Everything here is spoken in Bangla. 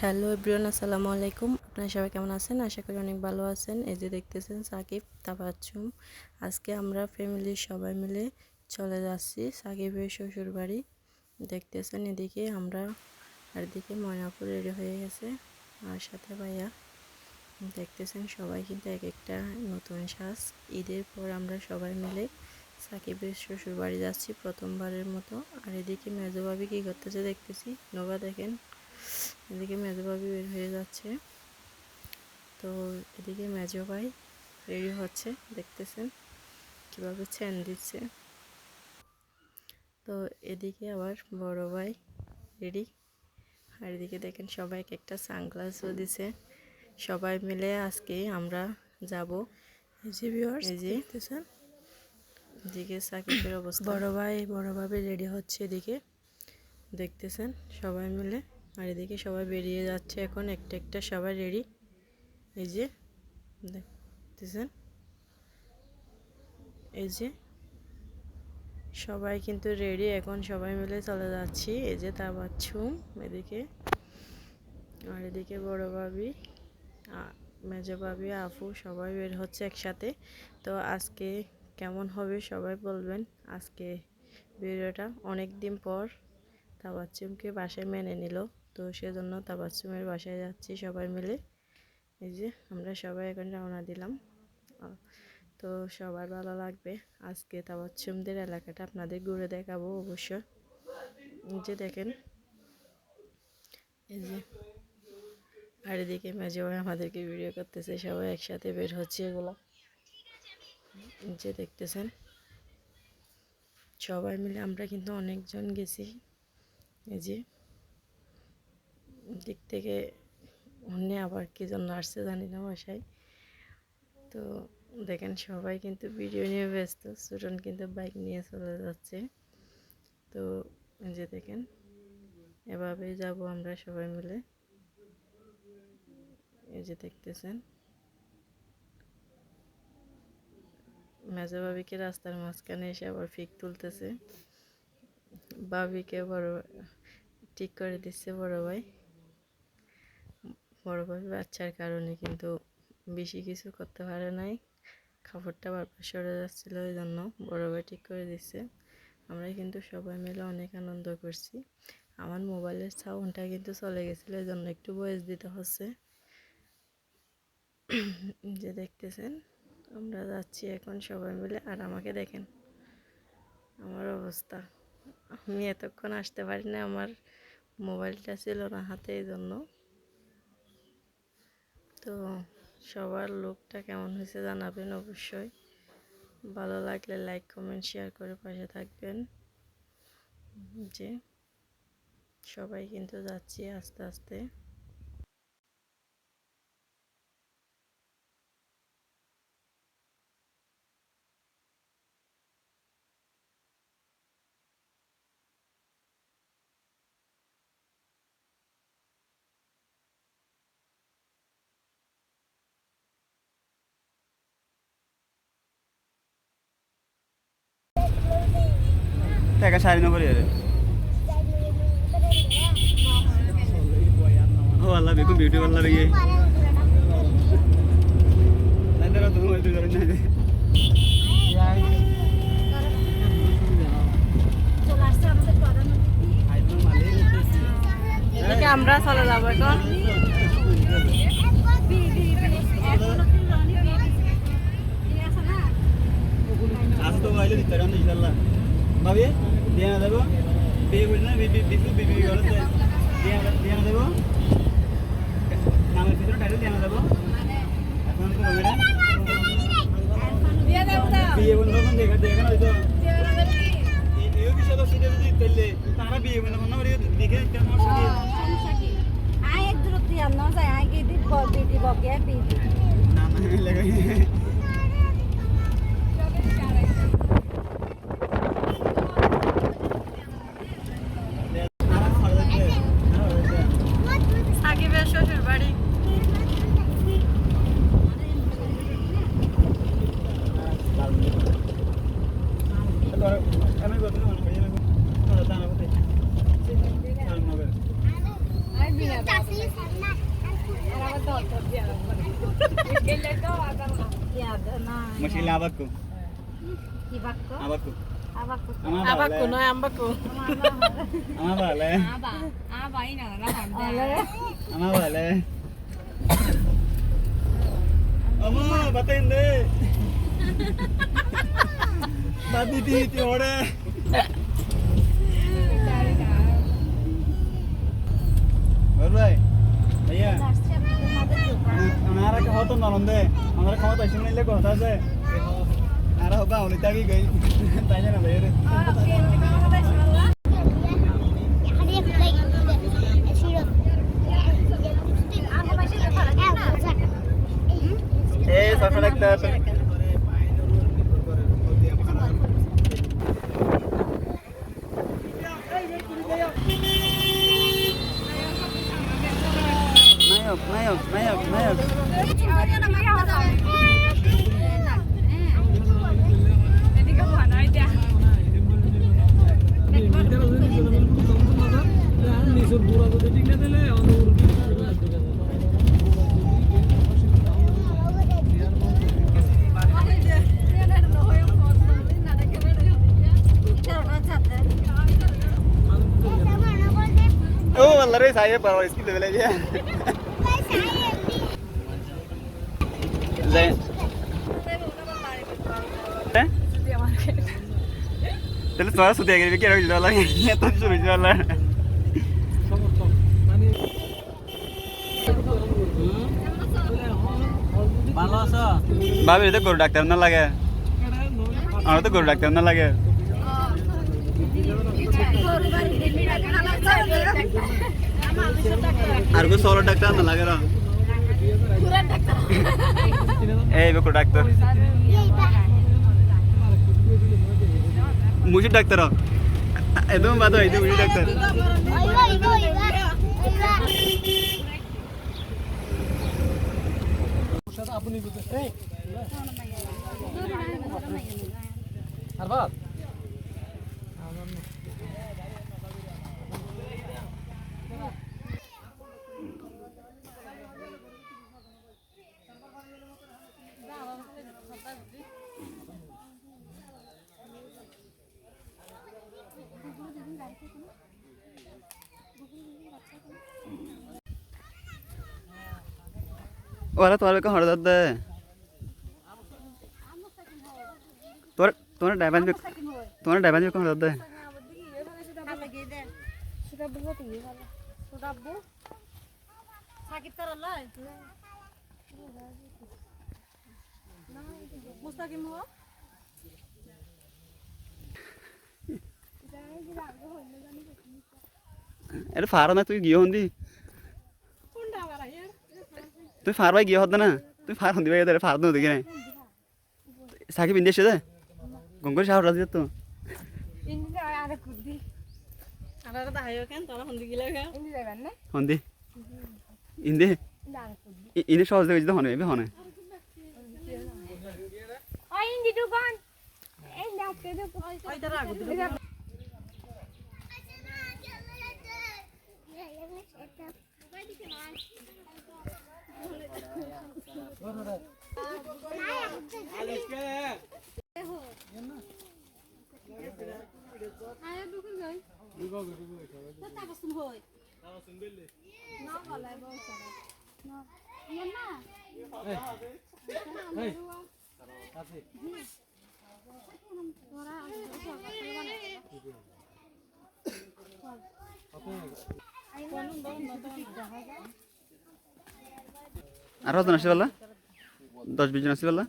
হ্যালো এভরিওয়ান, আসসালামু আলাইকুম। আপনারা সবাই কেমন আছেন? আশা করি অনেক ভালো আছেন। এই যে দেখতেছেন সাকিব, তাবাচ্ছুম। আজকে আমরা ফ্যামিলির সবাই মিলে চলে যাচ্ছি সাকিবের শ্বশুর বাড়ি। দেখতেছেন এদিকে আমরা, আর এদিকে ময়নাপুর রেডি হয়ে গেছে, আর সাথে ভাইয়া। দেখতেছেন সবাই কিন্তু এক একটা নতুন সাজ। ঈদের পর আমরা সবাই মিলে সাকিবের শ্বশুর বাড়ি যাচ্ছি প্রথমবারের মতো। আর এদিকে মেজো ভাবি কী করতেছে দেখতেছি, নোভা দেখেন। এদিকে মেজো ভাবি বের হয়ে যাচ্ছে, তো এদিকে মেজো ভাই রেডি হচ্ছে, দেখতেছেন কীভাবে চেন দিচ্ছে। তো এদিকে আবার বড় ভাই রেডি, আর এদিকে দেখেন সবাই একটা সানগ্লাসও দিছে। সবাই মিলে আজকে আমরা যাব। এই যে দেখতেছেন এদিকে সাকিবের অবস্থা, বড় ভাবি রেডি হচ্ছে এদিকে, দেখতেছেন সবাই মিলে। আর এদিকে সবাই বেরিয়ে যাচ্ছে এখন একটা একটা, সবাই রেডি। এই যে দেখতেছেন, এই যে সবাই কিন্তু রেডি, এখন সবাই মিলে চলে যাচ্ছি। এই যে তাবাচ্ছুম এদিকে, আর এদিকে বড় ভাবি, মেজো ভাবি, আফু সবাই বের হচ্ছে একসাথে। তো আজকে কেমন হবে সবাই বলবেন। আজকে ভিডিওটা অনেক দিন পর তাবাচ্ছুমকে বাসায় মেনে নিল, তো সেজন্য তাবাচ্ছুমের বাসায় যাচ্ছি সবাই মিলে। এই যে আমরা সবাই এখন রওনা দিলাম। তো সবার ভালো লাগবে। আজকে তাবাচ্ছুমদের এলাকাটা আপনাদের ঘুরে দেখাবো অবশ্য। এই যে দেখেন, এই যে, আর এদিকে মেজো ভাই আমাদেরকে ভিডিও করতেছে, সবাই একসাথে বের হচ্ছে এগুলো। যে দেখতেছেন সবাই মিলে আমরা কিন্তু অনেকজন গেছি। এই যে দিক থেকে অন্য আবার কি জন্য আসছে জানি না বাসায়। তো দেখেন সবাই কিন্তু ভিডিও নিয়ে ব্যস্ত, সুটন কিন্তু বাইক নিয়ে চলে যাচ্ছে। তো এই যে দেখেন এভাবেই যাব আমরা সবাই মিলে। এই যে দেখতেছেন মেজো ভাবিকে রাস্তার মাঝখানে এসে আবার ফিক তুলতেছে, ভাবিকে বড় ঠিক করে দিচ্ছে বড় ভাই। বড় ভাই বাচ্চার কারণে কিন্তু বেশি কিছু করতে পারে নাই, খাবারটা বারবার সরে যাচ্ছিল, ওই জন্য বড় ভাই ঠিক করে দিচ্ছে। আমরা কিন্তু সবাই মিলে অনেক আনন্দ করছি। আমার মোবাইলের সাউন্ডটা কিন্তু চলে গেছিলো, এই জন্য একটু ভয়েস দিতে হচ্ছে। যে দেখতেছেন আমরা যাচ্ছি এখন সবাই মিলে, আর আমাকে দেখেন আমার অবস্থা। আমি এতক্ষণ আসতে পারি না, আমার মোবাইলটা ছিল না হাতে, এই জন্য। তো সবার লুকটা কেমন হয়েছে জানাবেন অবশ্যই। ভালো লাগলে লাইক কমেন্ট শেয়ার করে পাশে থাকবেন। যে সবাই কিন্তু যাচ্ছি আস্তে আস্তে। টাকা 9.5 ও আল্লাহ দেখুন বিউটি পার্লার গিয়ে আমরা চলে যাবো এখন। আজ তো আইলে দিতে পারেন ইনশাআল্লাহ ভাবি দিয়ে না দেবো বিয়ে বুঝ না বিবি বিবি করতে দিয়ে না দেবো নামের ভিতরে টাইটেল দিয়ে না দেবো এখন তো হবে না বিয়ে বন্ধ কোন দেখা দেখা না হয়তো এই বিষয় তো সেটা যদি তেলে তারা বিয়ে বন্ধ না করে দেখে কেমন সমস্যা কি আয় এক দূর দিয়ে না যায় আয় গিয়ে দিব বিডি বকে বিডি না না লাগাই সাকিবের শ্বশুর বাড়ি। আমি বলতে না আর বিনা Masih abakku. Ibakko. Abakku. Abakko. Abaku নয় ambaku. Ama bale. Aba ina na hande. Ama bale. Ama batain de. Badi di tiore. और भाई भैया हमारा कहो तो नलंदे हमारा कहो तो ऐसे नहीं ले कहता से हमारा होगा उनिता की गई ताजा ना भैया ए सफर लगता है नायक Oh, lari saya baru इसकी लेवल है ये Zain Terus suara sudah gini pikir aku jual lagi nyata suruh jual lah Babi itu guru dokter ना लगे और तो गरु डॉक्टर ना लगे और को सोलो डॉक्टर ना लगे रहा ए वो डॉक्टर मुझे डॉक्टर हो एकदम बात हो मुझे डॉक्टर वाला तुम्हारे को हर दर्द है तुम्हारा डायमंड भी कहाँ दर्द है अरे फारा ना तू गियो होंदी তুই ফার ভাই গিয়ে হতো না তুই ফার হন্দি ভাই তাহলে ফার তো দেখি নাই সাকিব ইন্ডিয়া এসে যায় গঙ্গর সাহর রাজি তো হন্দি ইন্দি ইন্দি সহজ দেখেছি তো হনে হনে আর কত আসে বলা 10-20 জন আসে বলা